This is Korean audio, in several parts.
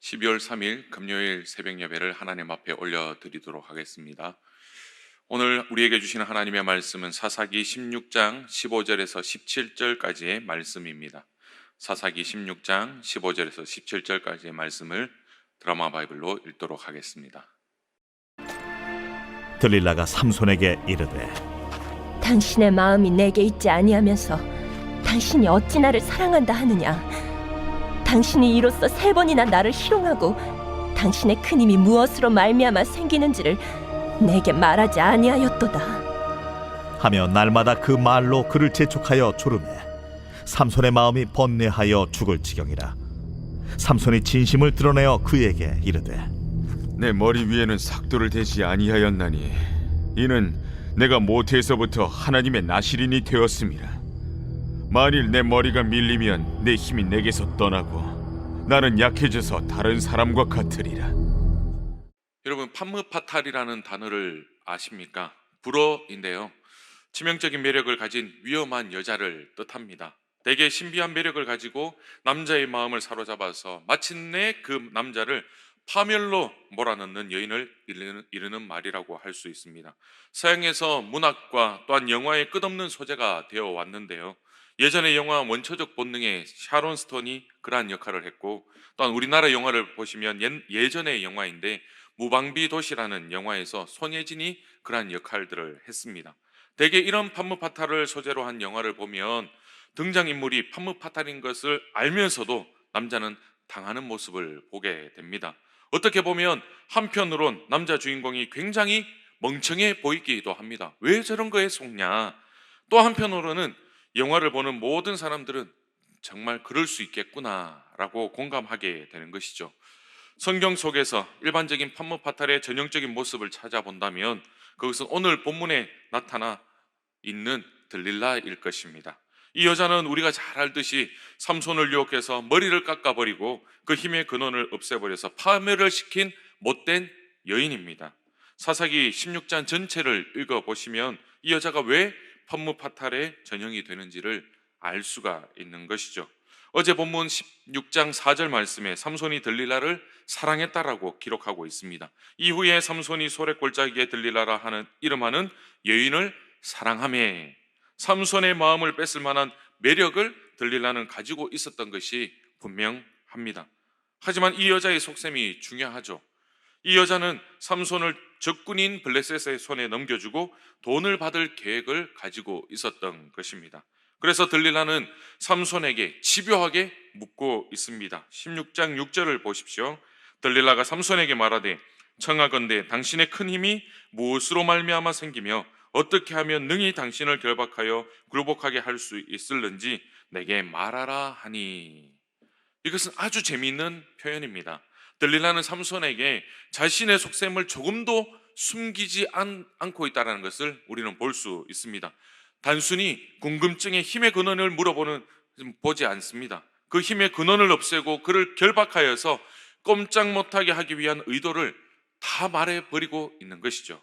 12월 3일 금요일 새벽 예배를 하나님 앞에 올려드리도록 하겠습니다. 오늘 우리에게 주시는 하나님의 말씀은 사사기 16장 15절에서 17절까지의 말씀입니다. 사사기 16장 15절에서 17절까지의 말씀을 드라마 바이블로 읽도록 하겠습니다. 들릴라가 삼손에게 이르되, 당신의 마음이 내게 있지 아니하면서 당신이 어찌 나를 사랑한다 하느냐. 당신이 이로써 3번이나 나를 희롱하고 당신의 큰 힘이 무엇으로 말미암아 생기는지를 내게 말하지 아니하였도다 하며 날마다 그 말로 그를 재촉하여 조르매 삼손의 마음이 번뇌하여 죽을 지경이라. 삼손이 진심을 드러내어 그에게 이르되, 내 머리 위에는 삭도를 대지 아니하였나니 이는 내가 모태에서부터 하나님의 나실인이 되었음이라. 만일 내 머리가 밀리면 내 힘이 내게서 떠나고 나는 약해져서 다른 사람과 같으리라. 여러분, 판무파탈이라는 단어를 아십니까? 불어인데요, 치명적인 매력을 가진 위험한 여자를 뜻합니다. 대개 신비한 매력을 가지고 남자의 마음을 사로잡아서 마침내 그 남자를 파멸로 몰아넣는 여인을 이르는 말이라고 할 수 있습니다. 서양에서 문학과 또한 영화의 끝없는 소재가 되어 왔는데요, 예전의 영화 원초적 본능의 샤론 스톤이 그러한 역할을 했고, 또한 우리나라 영화를 보시면 예전의 영화인데 무방비 도시라는 영화에서 손예진이 그러한 역할들을 했습니다. 대개 이런 판무파탈을 소재로 한 영화를 보면 등장인물이 판무파탈인 것을 알면서도 남자는 당하는 모습을 보게 됩니다. 어떻게 보면 한편으론 남자 주인공이 굉장히 멍청해 보이기도 합니다. 왜 저런 거에 속냐? 또 한편으로는 영화를 보는 모든 사람들은 정말 그럴 수 있겠구나라고 공감하게 되는 것이죠. 성경 속에서 일반적인 판무파탈의 전형적인 모습을 찾아본다면 그것은 오늘 본문에 나타나 있는 들릴라일 것입니다. 이 여자는 우리가 잘 알듯이 삼손을 유혹해서 머리를 깎아버리고 그 힘의 근원을 없애버려서 파멸을 시킨 못된 여인입니다. 사사기 16장 전체를 읽어보시면 이 여자가 왜 판무파탈의 전형이 되는지를 알 수가 있는 것이죠. 어제 본문 16장 4절 말씀에 삼손이 들릴라를 사랑했다라고 기록하고 있습니다. 이후에 삼손이 소래골짜기에 들릴라라 하는 이름하는 여인을 사랑하며 삼손의 마음을 뺏을 만한 매력을 들릴라는 가지고 있었던 것이 분명합니다. 하지만 이 여자의 속셈이 중요하죠. 이 여자는 삼손을 적군인 블레셋의 손에 넘겨주고 돈을 받을 계획을 가지고 있었던 것입니다. 그래서 들릴라는 삼손에게 집요하게 묻고 있습니다. 16장 6절을 보십시오. 들릴라가 삼손에게 말하되, 청하건대 당신의 큰 힘이 무엇으로 말미암아 생기며 어떻게 하면 능히 당신을 결박하여 굴복하게 할 수 있을는지 내게 말하라 하니. 이것은 아주 재미있는 표현입니다. 들릴라는 삼손에게 자신의 속셈을 조금도 숨기지 않고 있다는 것을 우리는 볼 수 있습니다. 단순히 궁금증의 힘의 근원을 보지 않습니다. 그 힘의 근원을 없애고 그를 결박하여서 꼼짝 못하게 하기 위한 의도를 다 말해버리고 있는 것이죠.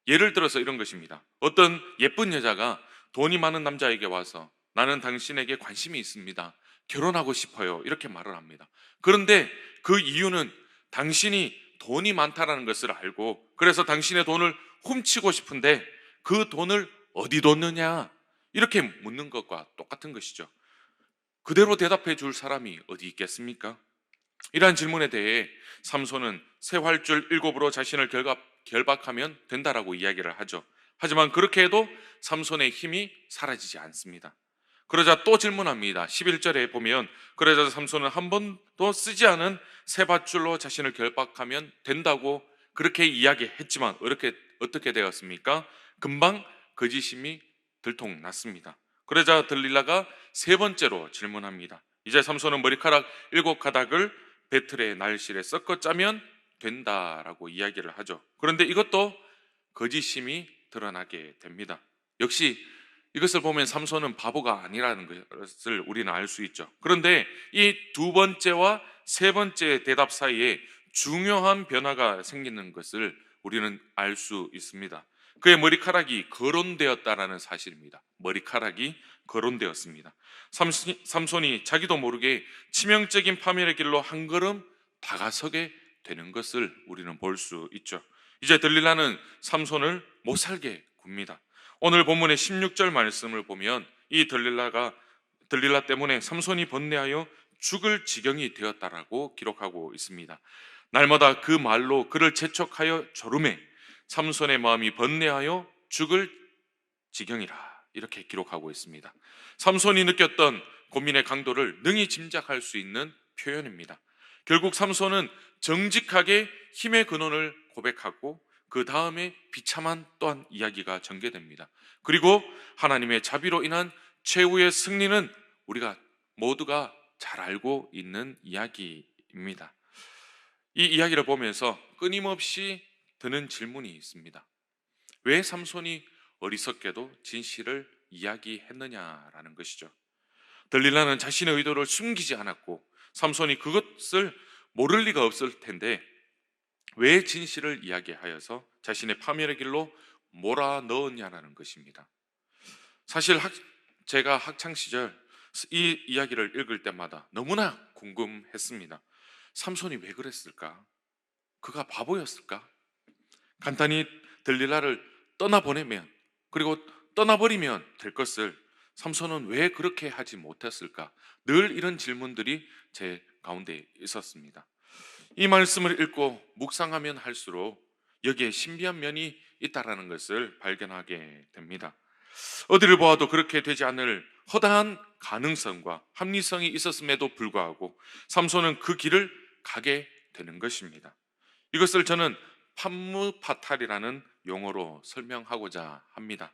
예를 들어서 이런 것입니다. 어떤 예쁜 여자가 돈이 많은 남자에게 와서 나는 당신에게 관심이 있습니다, 결혼하고 싶어요, 이렇게 말을 합니다. 그런데 그 이유는 당신이 돈이 많다는 것을 알고 그래서 당신의 돈을 훔치고 싶은데 그 돈을 어디 뒀느냐, 이렇게 묻는 것과 똑같은 것이죠. 그대로 대답해 줄 사람이 어디 있겠습니까? 이러한 질문에 대해 삼손은 새 활줄 7으로 자신을 결박하면 된다라고 이야기를 하죠. 하지만 그렇게 해도 삼손의 힘이 사라지지 않습니다. 그러자 또 질문합니다. 11절에 보면 그러자 삼손은 한 번도 쓰지 않은 새 밧줄로 자신을 결박하면 된다고 그렇게 이야기했지만 어떻게 되었습니까? 금방 거짓심이 들통났습니다. 그러자 들릴라가 3번째로 질문합니다. 이제 삼손은 머리카락 7가닥을 배틀의 날실에 섞어 짜면 된다라고 이야기를 하죠. 그런데 이것도 거짓심이 드러나게 됩니다. 역시 이것을 보면 삼손은 바보가 아니라는 것을 우리는 알 수 있죠. 그런데 이 2번째와 3번째 대답 사이에 중요한 변화가 생기는 것을 우리는 알 수 있습니다. 그의 머리카락이 거론되었다라는 사실입니다. 머리카락이 거론되었습니다. 삼손이 자기도 모르게 치명적인 파멸의 길로 한 걸음 다가서게 되는 것을 우리는 볼 수 있죠. 이제 들릴라는 삼손을 못 살게 굽니다. 오늘 본문의 16절 말씀을 보면 이 들릴라 때문에 삼손이 번뇌하여 죽을 지경이 되었다라고 기록하고 있습니다. 날마다 그 말로 그를 재촉하여 졸음해 삼손의 마음이 번뇌하여 죽을 지경이라 이렇게 기록하고 있습니다. 삼손이 느꼈던 고민의 강도를 능히 짐작할 수 있는 표현입니다. 결국 삼손은 정직하게 힘의 근원을 고백하고 그 다음에 비참한 또한 이야기가 전개됩니다. 그리고 하나님의 자비로 인한 최후의 승리는 우리가 모두가 잘 알고 있는 이야기입니다. 이 이야기를 보면서 끊임없이 드는 질문이 있습니다. 왜 삼손이 어리석게도 진실을 이야기했느냐라는 것이죠. 들릴라는 자신의 의도를 숨기지 않았고 삼손이 그것을 모를 리가 없을 텐데 왜 진실을 이야기하여서 자신의 파멸의 길로 몰아넣었냐라는 것입니다. 사실 제가 학창시절 이 이야기를 읽을 때마다 너무나 궁금했습니다. 삼손이 왜 그랬을까? 그가 바보였을까? 간단히 들릴라를 떠나보내면 그리고 떠나버리면 될 것을 삼손은 왜 그렇게 하지 못했을까? 늘 이런 질문들이 제 가운데 있었습니다. 이 말씀을 읽고 묵상하면 할수록 여기에 신비한 면이 있다라는 것을 발견하게 됩니다. 어디를 보아도 그렇게 되지 않을 허다한 가능성과 합리성이 있었음에도 불구하고 삼손은 그 길을 가게 되는 것입니다. 이것을 저는 판무파탈이라는 용어로 설명하고자 합니다.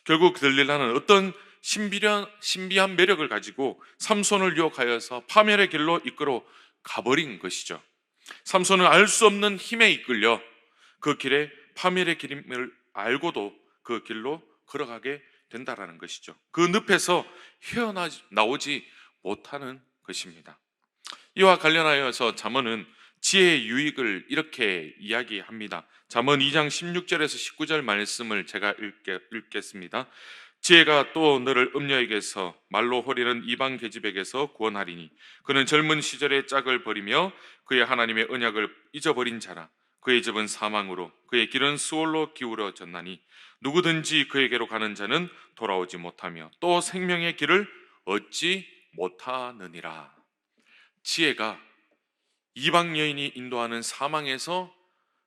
결국 들릴라는 어떤 신비한 매력을 가지고 삼손을 유혹하여서 파멸의 길로 이끌어 가버린 것이죠. 삼손은 알 수 없는 힘에 이끌려 그 길에 파멸의 길임을 알고도 그 길로 걸어가게 된다라는 것이죠. 그 늪에서 헤어나오지 못하는 것입니다. 이와 관련하여서 잠언은 지혜의 유익을 이렇게 이야기합니다. 잠언 2장 16절에서 19절 말씀을 제가 읽겠습니다. 지혜가 또 너를 음녀에게서 말로 호리는 이방 계집에게서 구원하리니 그는 젊은 시절의 짝을 버리며 그의 하나님의 언약을 잊어버린 자라. 그의 집은 사망으로 그의 길은 수월로 기울어졌나니 누구든지 그에게로 가는 자는 돌아오지 못하며 또 생명의 길을 얻지 못하느니라. 지혜가 이방 여인이 인도하는 사망에서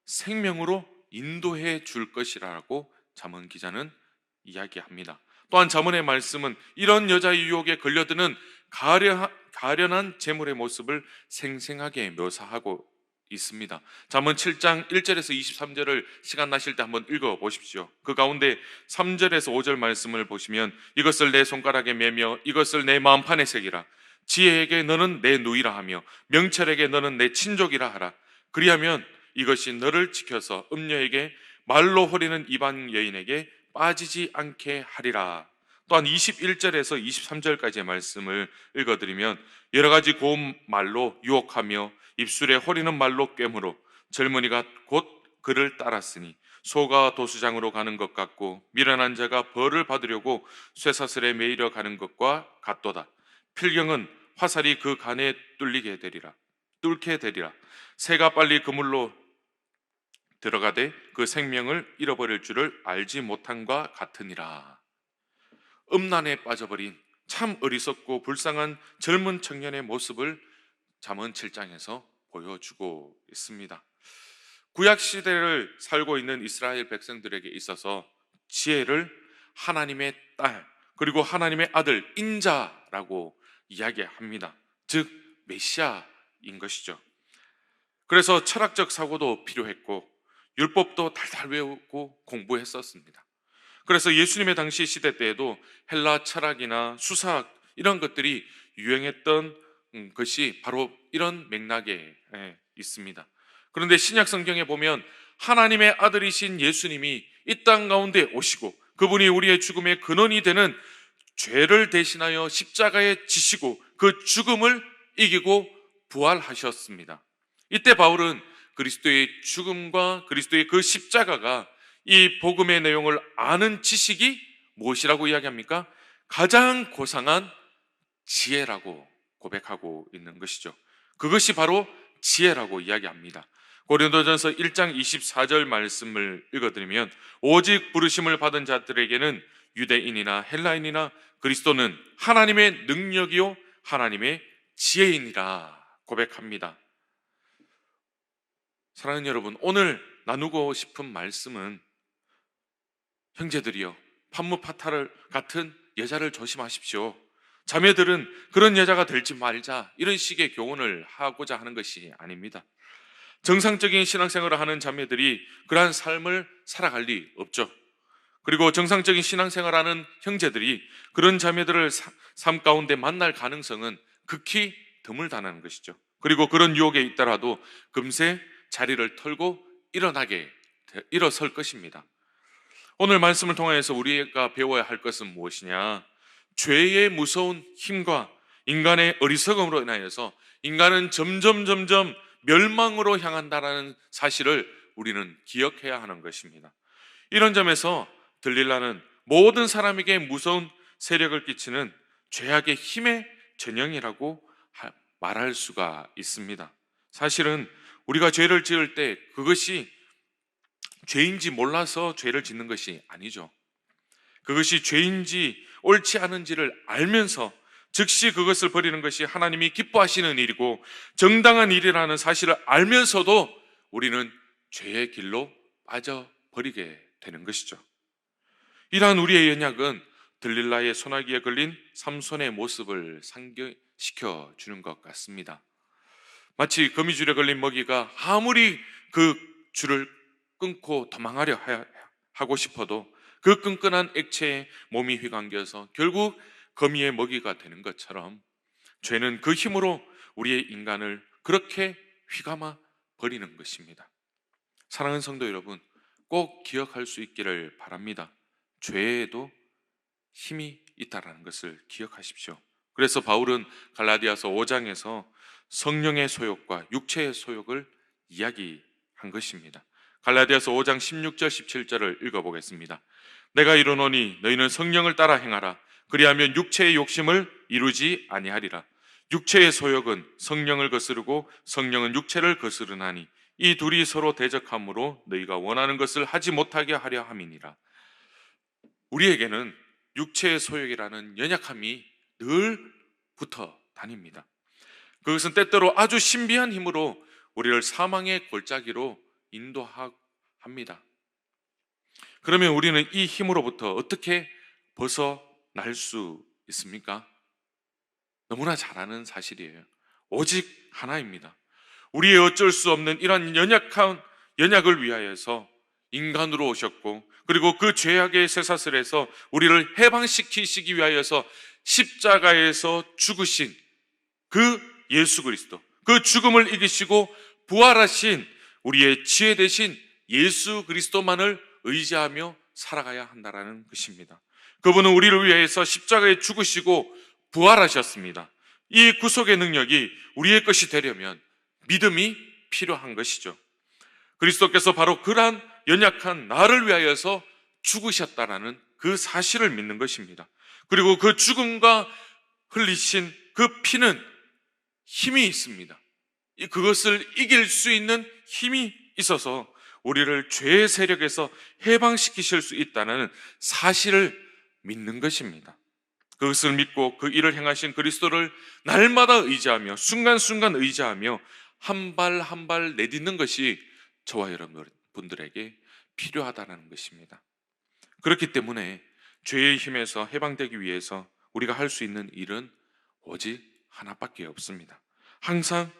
생명으로 인도해 줄 것이라고 잠언 기자는 이야기합니다. 또한 잠언의 말씀은 이런 여자의 유혹에 걸려드는 가련한 재물의 모습을 생생하게 묘사하고 있습니다. 잠언 7장 1절에서 23절을 시간 나실 때 한번 읽어보십시오. 그 가운데 3절에서 5절 말씀을 보시면 이것을 내 손가락에 매며 이것을 내 마음판에 새기라. 지혜에게 너는 내 누이라 하며 명철에게 너는 내 친족이라 하라. 그리하면 이것이 너를 지켜서 음녀에게 말로 호리는 이방 여인에게 빠지지 않게 하리라. 또한 21절에서 23절까지의 말씀을 읽어드리면 여러 가지 고운 말로 유혹하며 입술에 호리는 말로 꿰므로 젊은이가 곧 그를 따랐으니 소가 도수장으로 가는 것 같고 미련한 자가 벌을 받으려고 쇠사슬에 매이려 가는 것과 같도다. 필경은 화살이 그 간에 뚫게 되리라. 새가 빨리 그물로 들어가되 그 생명을 잃어버릴 줄을 알지 못함과 같으니라. 음란에 빠져버린 참 어리석고 불쌍한 젊은 청년의 모습을 잠언 7장에서 보여주고 있습니다. 구약 시대를 살고 있는 이스라엘 백성들에게 있어서 지혜를 하나님의 딸 그리고 하나님의 아들 인자라고 이야기합니다. 즉 메시아인 것이죠. 그래서 철학적 사고도 필요했고 율법도 달달 외우고 공부했었습니다. 그래서 예수님의 당시 시대 때에도 헬라 철학이나 수사학 이런 것들이 유행했던 것이 바로 이런 맥락에 있습니다. 그런데 신약 성경에 보면 하나님의 아들이신 예수님이 이 땅 가운데 오시고 그분이 우리의 죽음의 근원이 되는 죄를 대신하여 십자가에 지시고 그 죽음을 이기고 부활하셨습니다. 이때 바울은 그리스도의 죽음과 그리스도의 그 십자가가 이 복음의 내용을 아는 지식이 무엇이라고 이야기합니까? 가장 고상한 지혜라고 고백하고 있는 것이죠. 그것이 바로 지혜라고 이야기합니다. 고린도전서 1장 24절 말씀을 읽어드리면 오직 부르심을 받은 자들에게는 유대인이나 헬라인이나 그리스도는 하나님의 능력이요 하나님의 지혜이니라 고백합니다. 사랑하는 여러분, 오늘 나누고 싶은 말씀은 형제들이여 판무파탈 같은 여자를 조심하십시오. 자매들은 그런 여자가 될지 말자, 이런 식의 교훈을 하고자 하는 것이 아닙니다. 정상적인 신앙생활을 하는 자매들이 그러한 삶을 살아갈 리 없죠. 그리고 정상적인 신앙생활하는 형제들이 그런 자매들을 삶 가운데 만날 가능성은 극히 드물다는 것이죠. 그리고 그런 유혹에 있더라도 금세 자리를 털고 일어설 것입니다. 오늘 말씀을 통해서 우리가 배워야 할 것은 무엇이냐? 죄의 무서운 힘과 인간의 어리석음으로 인하여서 인간은 점점 멸망으로 향한다는 사실을 우리는 기억해야 하는 것입니다. 이런 점에서 들릴라는 모든 사람에게 무서운 세력을 끼치는 죄악의 힘의 전형이라고 말할 수가 있습니다. 사실은 우리가 죄를 지을 때 그것이 죄인지 몰라서 죄를 짓는 것이 아니죠. 그것이 죄인지 옳지 않은지를 알면서 즉시 그것을 버리는 것이 하나님이 기뻐하시는 일이고 정당한 일이라는 사실을 알면서도 우리는 죄의 길로 빠져버리게 되는 것이죠. 이러한 우리의 연약은 들릴라의 소나기에 걸린 삼손의 모습을 상기시켜 주는 것 같습니다. 마치 거미줄에 걸린 먹이가 아무리 그 줄을 끊고 도망하려 하고 싶어도 그 끈끈한 액체에 몸이 휘감겨서 결국 거미의 먹이가 되는 것처럼 죄는 그 힘으로 우리의 인간을 그렇게 휘감아 버리는 것입니다. 사랑하는 성도 여러분, 꼭 기억할 수 있기를 바랍니다. 죄에도 힘이 있다는 것을 기억하십시오. 그래서 바울은 갈라디아서 5장에서 성령의 소욕과 육체의 소욕을 이야기한 것입니다. 갈라디아서 5장 16절 17절을 읽어보겠습니다. 내가 이르노니 너희는 성령을 따라 행하라. 그리하면 육체의 욕심을 이루지 아니하리라. 육체의 소욕은 성령을 거스르고 성령은 육체를 거스르나니 이 둘이 서로 대적함으로 너희가 원하는 것을 하지 못하게 하려 함이니라. 우리에게는 육체의 소욕이라는 연약함이 늘 붙어 다닙니다. 그것은 때때로 아주 신비한 힘으로 우리를 사망의 골짜기로 인도합니다. 그러면 우리는 이 힘으로부터 어떻게 벗어날 수 있습니까? 너무나 잘 아는 사실이에요. 오직 하나입니다. 우리의 어쩔 수 없는 이런 연약을 위하여서 인간으로 오셨고, 그리고 그 죄악의 쇠사슬에서 우리를 해방시키시기 위하여서 십자가에서 죽으신 그 예수 그리스도, 그 죽음을 이기시고 부활하신 우리의 지혜 되신 예수 그리스도만을 의지하며 살아가야 한다는 것입니다. 그분은 우리를 위해서 십자가에 죽으시고 부활하셨습니다. 이 구속의 능력이 우리의 것이 되려면 믿음이 필요한 것이죠. 그리스도께서 바로 그러한 연약한 나를 위하여서 죽으셨다라는 그 사실을 믿는 것입니다. 그리고 그 죽음과 흘리신 그 피는 힘이 있습니다. 그것을 이길 수 있는 힘이 있어서 우리를 죄의 세력에서 해방시키실 수 있다는 사실을 믿는 것입니다. 그것을 믿고 그 일을 행하신 그리스도를 날마다 의지하며 순간순간 의지하며 한 발 한 발 내딛는 것이 저와 여러분들에게 필요하다는 것입니다. 그렇기 때문에 죄의 힘에서 해방되기 위해서 우리가 할 수 있는 일은 오직 하나밖에 없습니다. 항상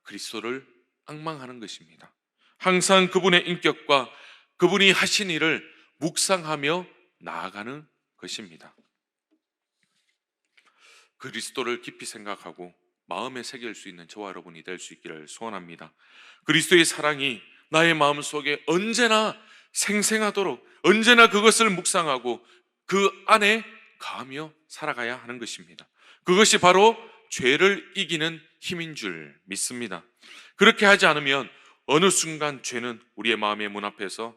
그리스도를 앙망하는 것입니다. 항상 그분의 인격과 그분이 하신 일을 묵상하며 나아가는 것입니다. 그리스도를 깊이 생각하고 마음에 새길 수 있는 저와 여러분이 될 수 있기를 소원합니다. 그리스도의 사랑이 나의 마음속에 언제나 생생하도록 언제나 그것을 묵상하고 그 안에 가하며 살아가야 하는 것입니다. 그것이 바로 죄를 이기는 힘인 줄 믿습니다. 그렇게 하지 않으면 어느 순간 죄는 우리의 마음의 문 앞에서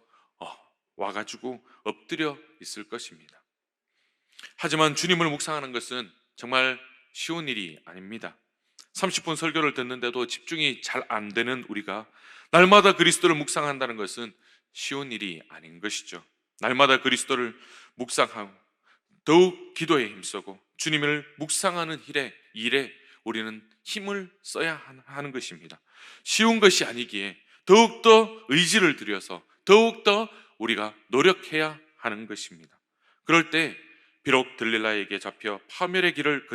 와가지고 엎드려 있을 것입니다. 하지만 주님을 묵상하는 것은 정말 쉬운 일이 아닙니다. 30분 설교를 듣는데도 집중이 잘 안 되는 우리가 날마다 그리스도를 묵상한다는 것은 쉬운 일이 아닌 것이죠. 날마다 그리스도를 묵상하고 더욱 기도에 힘쓰고 주님을 묵상하는 일에 우리는 힘을 써야 하는 것입니다. 쉬운 것이 아니기에 더욱더 의지를 들여서 더욱더 우리가 노력해야 하는 것입니다. 그럴 때 비록 들릴라에게 잡혀 파멸의 길을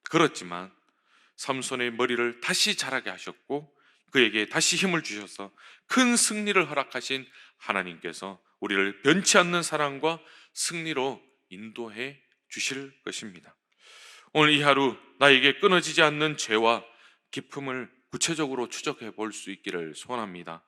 걸었지만 삼손의 머리를 다시 자라게 하셨고 그에게 다시 힘을 주셔서 큰 승리를 허락하신 하나님께서 우리를 변치 않는 사랑과 승리로 인도해 주실 것입니다. 오늘 이 하루 나에게 끊어지지 않는 죄와 기쁨을 구체적으로 추적해 볼 수 있기를 소원합니다.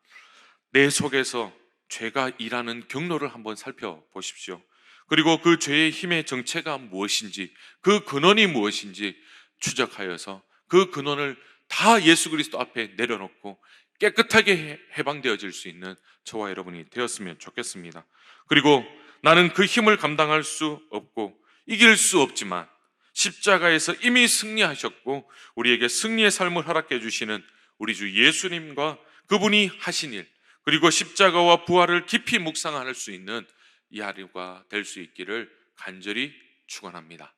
내 속에서 죄가 일하는 경로를 한번 살펴보십시오. 그리고 그 죄의 힘의 정체가 무엇인지, 그 근원이 무엇인지 추적하여서 그 근원을 다 예수 그리스도 앞에 내려놓고 깨끗하게 해방되어질 수 있는 저와 여러분이 되었으면 좋겠습니다. 그리고 나는 그 힘을 감당할 수 없고 이길 수 없지만 십자가에서 이미 승리하셨고 우리에게 승리의 삶을 허락해 주시는 우리 주 예수님과 그분이 하신 일, 그리고 십자가와 부활을 깊이 묵상할 수 있는 이 하루가 될 수 있기를 간절히 축원합니다.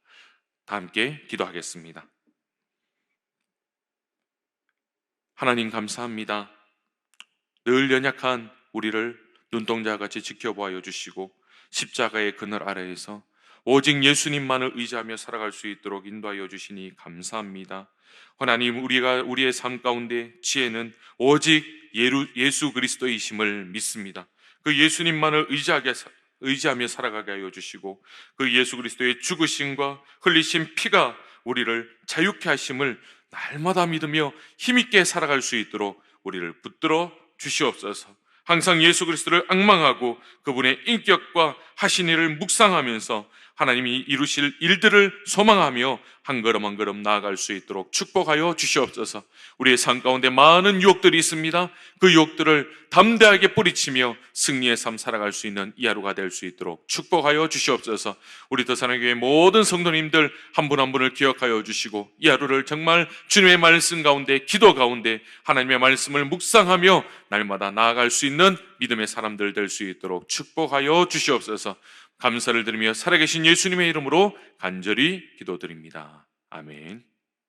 다 함께 기도하겠습니다. 하나님 감사합니다. 늘 연약한 우리를 눈동자같이 지켜보아 주시고 십자가의 그늘 아래에서 오직 예수님만을 의지하며 살아갈 수 있도록 인도하여 주시니 감사합니다. 하나님, 우리의 삶 가운데 지혜는 오직 예수 그리스도이심을 믿습니다. 그 예수님만을 의지하며 살아가게 하여 주시고 그 예수 그리스도의 죽으심과 흘리신 피가 우리를 자유케 하심을 날마다 믿으며 힘있게 살아갈 수 있도록 우리를 붙들어 주시옵소서. 항상 예수 그리스도를 앙망하고 그분의 인격과 하신 일을 묵상하면서 하나님이 이루실 일들을 소망하며 한 걸음 한 걸음 나아갈 수 있도록 축복하여 주시옵소서. 우리의 삶 가운데 많은 유혹들이 있습니다. 그 유혹들을 담대하게 뿌리치며 승리의 삶 살아갈 수 있는 이 하루가 될 수 있도록 축복하여 주시옵소서. 우리 더사랑교회 모든 성도님들 한 분 한 분을 기억하여 주시고 이 하루를 정말 주님의 말씀 가운데, 기도 가운데 하나님의 말씀을 묵상하며 날마다 나아갈 수 있는 믿음의 사람들 될 수 있도록 축복하여 주시옵소서. 감사를 드리며 살아계신 예수님의 이름으로 간절히 기도드립니다. 아멘.